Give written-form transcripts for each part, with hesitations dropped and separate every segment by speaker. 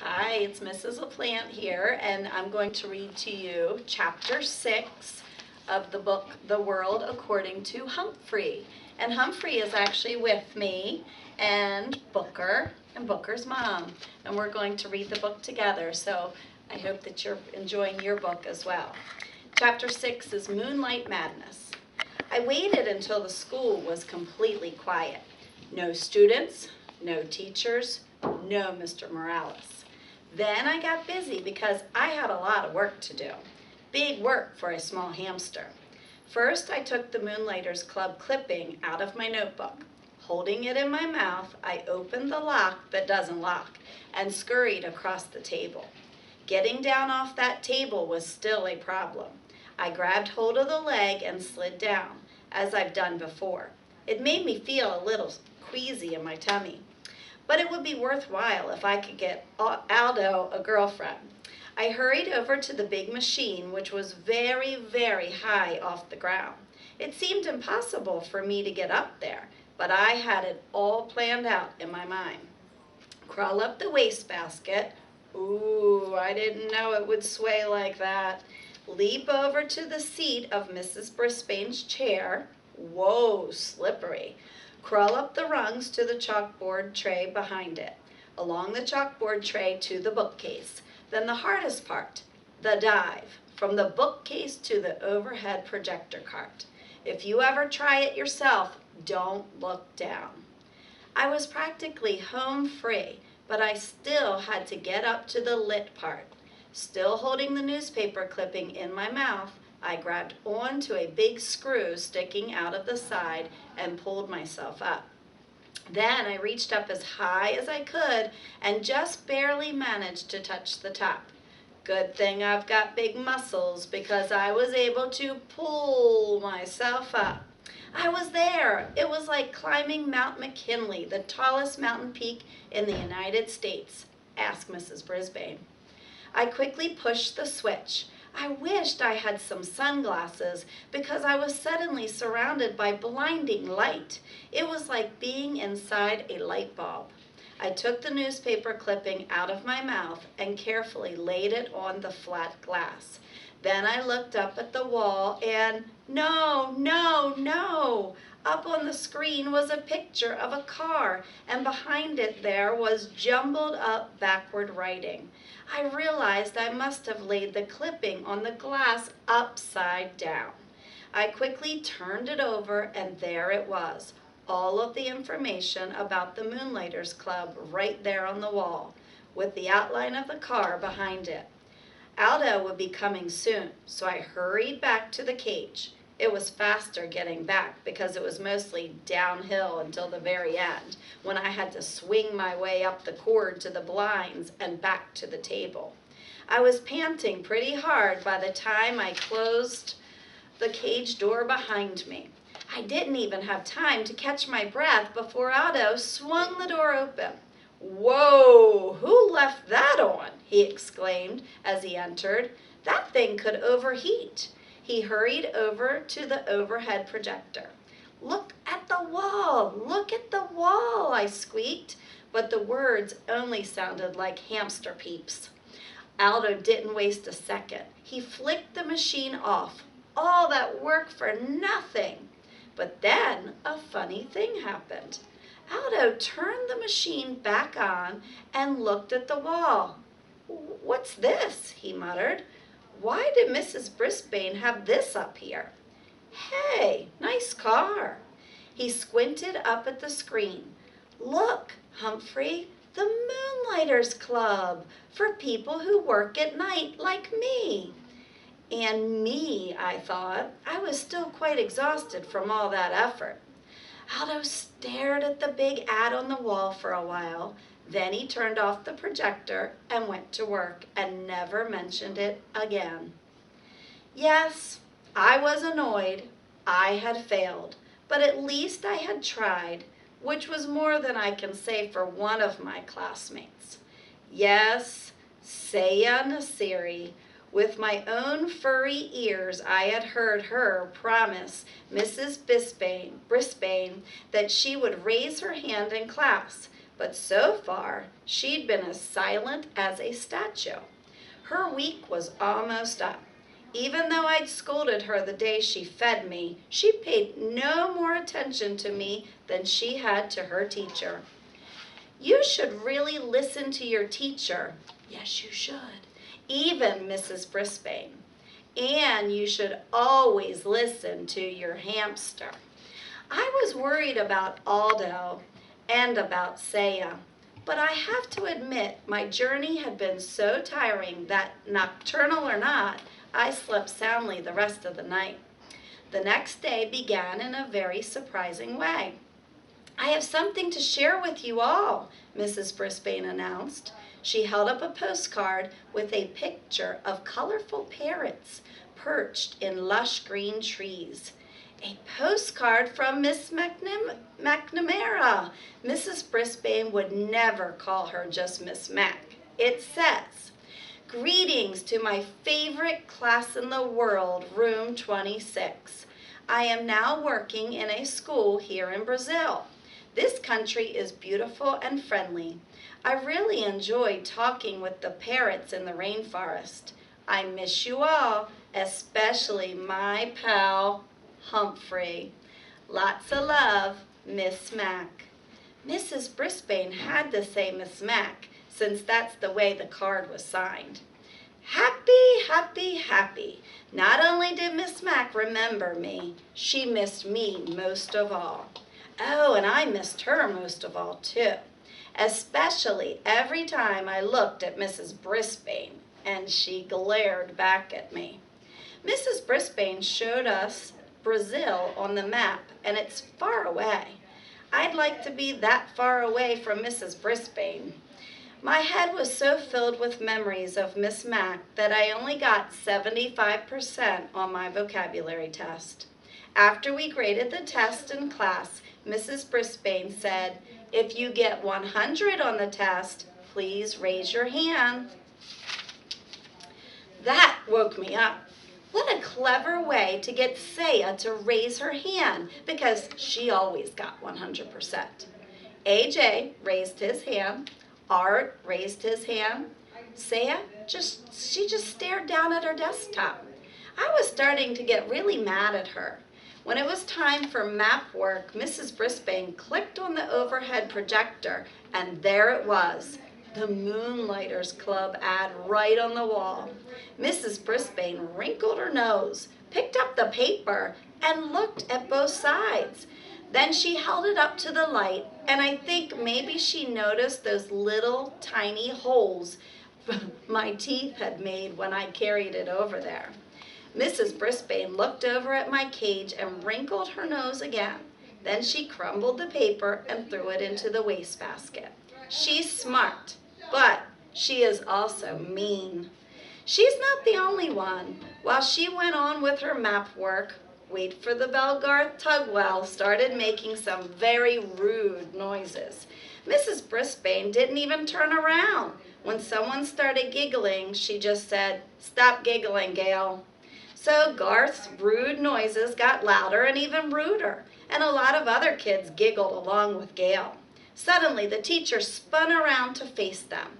Speaker 1: Hi, it's Mrs. LaPlante here, and I'm going to read to you Chapter 6 of the book The World According to Humphrey. And Humphrey is actually with me and Booker's mom. And we're going to read the book together, so I hope that you're enjoying your book as well. Chapter 6 is Moonlight Madness. I waited until the school was completely quiet. No students, no teachers, no Mr. Morales. Then I got busy because I had a lot of work to do. Big work for a small hamster. First, I took the Moonlighters Club clipping out of my notebook. Holding it in my mouth, I opened the lock that doesn't lock and scurried across the table. Getting down off that table was still a problem. I grabbed hold of the leg and slid down, as I've done before. It made me feel a little queasy in my tummy. But it would be worthwhile if I could get Aldo a girlfriend. I hurried over to the big machine, which was very, very high off the ground. It seemed impossible for me to get up there, but I had it all planned out in my mind. Crawl up the wastebasket. Ooh, I didn't know it would sway like that. Leap over to the seat of Mrs. Brisbane's chair. Whoa, slippery. Crawl up the rungs to the chalkboard tray behind it, along the chalkboard tray to the bookcase. Then the hardest part, the dive, from the bookcase to the overhead projector cart. If you ever try it yourself, don't look down. I was practically home free, but I still had to get up to the lit part. Still holding the newspaper clipping in my mouth, I grabbed onto a big screw sticking out of the side and pulled myself up. Then I reached up as high as I could and just barely managed to touch the top. Good thing I've got big muscles because I was able to pull myself up. I was there. It was like climbing Mount McKinley, the tallest mountain peak in the United States. Ask Mrs. Brisbane. I quickly pushed the switch. I wished I had some sunglasses because I was suddenly surrounded by blinding light. It was like being inside a light bulb. I took the newspaper clipping out of my mouth and carefully laid it on the flat glass. Then I looked up at the wall and no! Up on the screen was a picture of a car, and behind it there was jumbled up backward writing. I realized I must have laid the clipping on the glass upside down. I quickly turned it over, and there it was, all of the information about the Moonlighters Club right there on the wall, with the outline of the car behind it. Aldo would be coming soon, so I hurried back to the cage. It was faster getting back because it was mostly downhill until the very end, when I had to swing my way up the cord to the blinds and back to the table. I was panting pretty hard by the time I closed the cage door behind me. I didn't even have time to catch my breath before Aldo swung the door open. "Whoa, who left that on?" he exclaimed as he entered. "That thing could overheat." He hurried over to the overhead projector. "Look at the wall! Look at the wall!" I squeaked, but the words only sounded like hamster peeps. Aldo didn't waste a second. He flicked the machine off. All that work for nothing. But then a funny thing happened. Aldo turned the machine back on and looked at the wall. "What's this?" he muttered. "Why did Mrs. Brisbane have this up here? Hey, nice car." He squinted up at the screen. "Look, Humphrey, the Moonlighters Club, for people who work at night like me." And me, I thought. I was still quite exhausted from all that effort. Aldo stared at the big ad on the wall for a while. Then he turned off the projector and went to work and never mentioned it again. Yes, I was annoyed. I had failed, but at least I had tried, which was more than I can say for one of my classmates. Yes, Saya Nasiri. With my own furry ears, I had heard her promise Mrs. Brisbane that she would raise her hand in class, but so far she'd been as silent as a statue. Her week was almost up. Even though I'd scolded her the day she fed me, she paid no more attention to me than she had to her teacher. You should really listen to your teacher. Yes, you should. Even Mrs. Brisbane. And you should always listen to your hamster. I was worried about Aldo and about Saya, but I have to admit my journey had been so tiring that, nocturnal or not, I slept soundly the rest of the night. The next day began in a very surprising way. I have something to share with you all, Mrs. Brisbane announced. She held up a postcard with a picture of colorful parrots perched in lush green trees. A postcard from Miss McNamara. Mrs. Brisbane would never call her just Miss Mac. It says, "Greetings to my favorite class in the world, room 26. I am now working in a school here in Brazil. This country is beautiful and friendly. I really enjoyed talking with the parrots in the rainforest. I miss you all, especially my pal, Humphrey. Lots of love, Miss Mac." Mrs. Brisbane had to say Miss Mac, since that's the way the card was signed. Happy, happy, happy. Not only did Miss Mac remember me, she missed me most of all. Oh, and I missed her most of all, too. Especially every time I looked at Mrs. Brisbane and she glared back at me. Mrs. Brisbane showed us Brazil on the map, and it's far away. I'd like to be that far away from Mrs. Brisbane. My head was so filled with memories of Miss Mac that I only got 75% on my vocabulary test. After we graded the test in class, Mrs. Brisbane said, "If you get 100 on the test, please raise your hand." That woke me up. What a clever way to get Saya to raise her hand, because she always got 100%. AJ raised his hand. Art raised his hand. Saya, she just stared down at her desktop. I was starting to get really mad at her. When it was time for map work, Mrs. Brisbane clicked on the overhead projector, and there it was, the Moonlighters Club ad right on the wall. Mrs. Brisbane wrinkled her nose, picked up the paper, and looked at both sides. Then she held it up to the light, and I think maybe she noticed those little tiny holes my teeth had made when I carried it over there. Mrs. Brisbane looked over at my cage and wrinkled her nose again. Then she crumbled the paper and threw it into the wastebasket. She's smart, but she is also mean. She's not the only one. While she went on with her map work, wait for the bell, Garth Tugwell started making some very rude noises. Mrs. Brisbane didn't even turn around. When someone started giggling, she just said, "Stop giggling, Gail." So Garth's rude noises got louder and even ruder, and a lot of other kids giggled along with Gail. Suddenly, the teacher spun around to face them.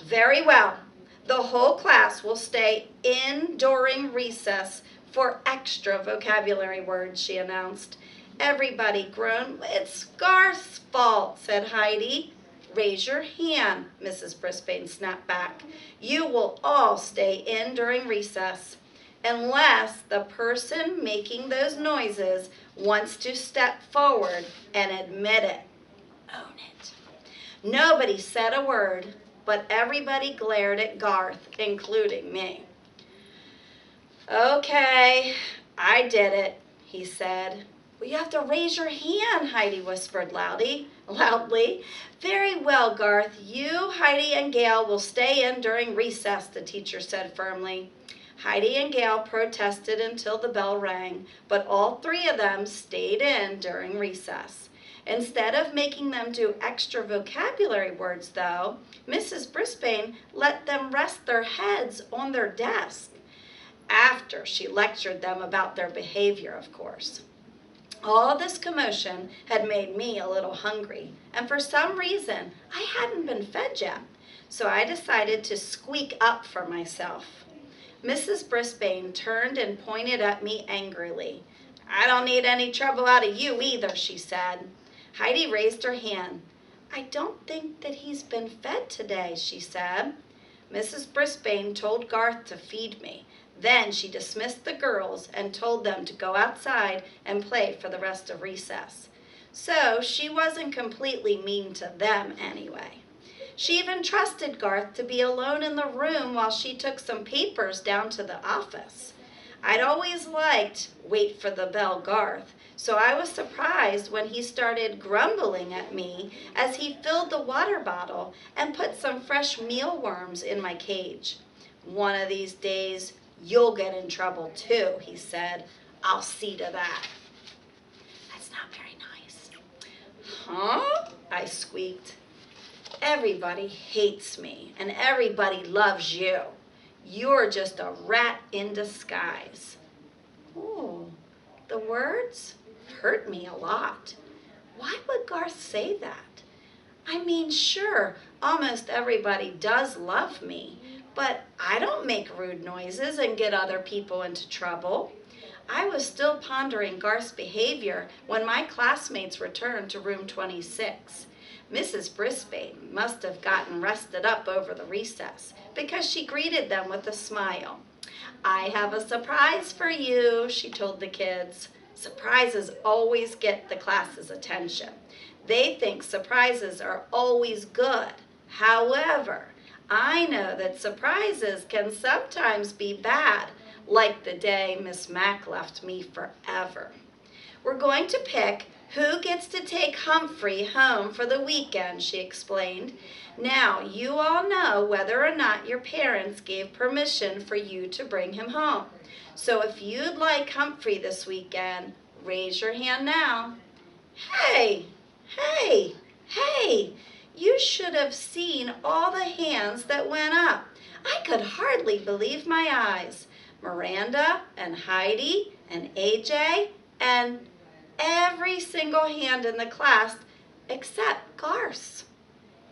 Speaker 1: "Very well. The whole class will stay in during recess for extra vocabulary words," she announced. Everybody groaned. "It's Garth's fault," said Heidi. "Raise your hand," Mrs. Brisbane snapped back. "You will all stay in during recess, unless the person making those noises wants to step forward and admit it. Own it." Nobody said a word, but everybody glared at Garth, including me. "Okay, I did it," he said. "Well, you have to raise your hand," Heidi whispered loudly. "Very well, Garth. You, Heidi, and Gail will stay in during recess," the teacher said firmly. Heidi and Gail protested until the bell rang, but all three of them stayed in during recess. Instead of making them do extra vocabulary words, though, Mrs. Brisbane let them rest their heads on their desk. After she lectured them about their behavior, of course. All this commotion had made me a little hungry, and for some reason I hadn't been fed yet, so I decided to squeak up for myself. Mrs. Brisbane turned and pointed at me angrily. "I don't need any trouble out of you either," she said. Heidi raised her hand. "I don't think that he's been fed today," she said. Mrs. Brisbane told Garth to feed me. Then she dismissed the girls and told them to go outside and play for the rest of recess. So she wasn't completely mean to them anyway. She even trusted Garth to be alone in the room while she took some papers down to the office. I'd always liked wait for the bell Garth, so I was surprised when he started grumbling at me as he filled the water bottle and put some fresh mealworms in my cage. "One of these days, you'll get in trouble too," he said. "I'll see to that." "That's not very nice." "Huh?" I squeaked. "Everybody hates me and everybody loves you. You're just a rat in disguise." Ooh, the words hurt me a lot. Why would Garth say that? I mean, sure, almost everybody does love me, but I don't make rude noises and get other people into trouble. I was still pondering Garth's behavior when my classmates returned to room 26. Mrs. Brisbane must have gotten rested up over the recess because she greeted them with a smile. "I have a surprise for you," she told the kids. Surprises always get the class's attention. They think surprises are always good. However, I know that surprises can sometimes be bad, like the day Miss Mack left me forever. "We're going to pick who gets to take Humphrey home for the weekend," she explained. "Now, you all know whether or not your parents gave permission for you to bring him home. So if you'd like Humphrey this weekend, raise your hand now." Hey, hey, you should have seen all the hands that went up. I could hardly believe my eyes. Miranda and Heidi and AJ and every single hand in the class except Garth's.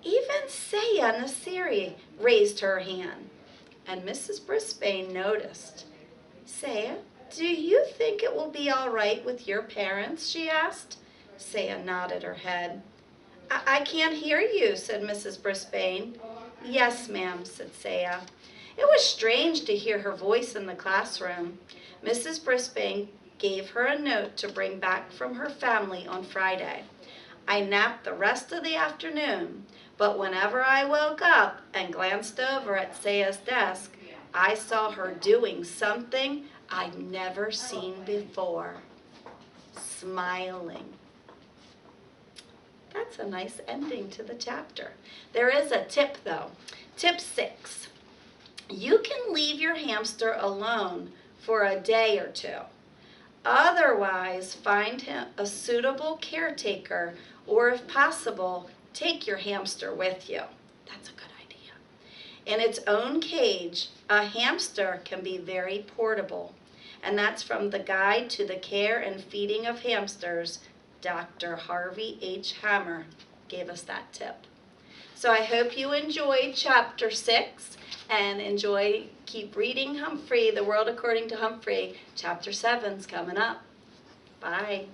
Speaker 1: Even Saya Nasiri raised her hand, and Mrs. Brisbane noticed. "Saya, do you think it will be all right with your parents?" she asked. Saya nodded her head. I can't hear you," said Mrs. Brisbane. "Yes, ma'am," said Saya. It was strange to hear her voice in the classroom. Mrs. Brisbane gave her a note to bring back from her family on Friday. I napped the rest of the afternoon, but whenever I woke up and glanced over at Saya's desk, I saw her doing something I'd never seen before. Smiling. That's a nice ending to the chapter. There is a tip though. Tip 6. You can leave your hamster alone for a day or two. Otherwise, find him a suitable caretaker, or if possible, take your hamster with you. That's a good idea. In its own cage, a hamster can be very portable. And that's from the Guide to the Care and Feeding of Hamsters. Dr. Harvey H. Hammer gave us that tip. So I hope you enjoyed chapter 6 and keep reading Humphrey, The World According to Humphrey. Chapter 7's coming up. Bye.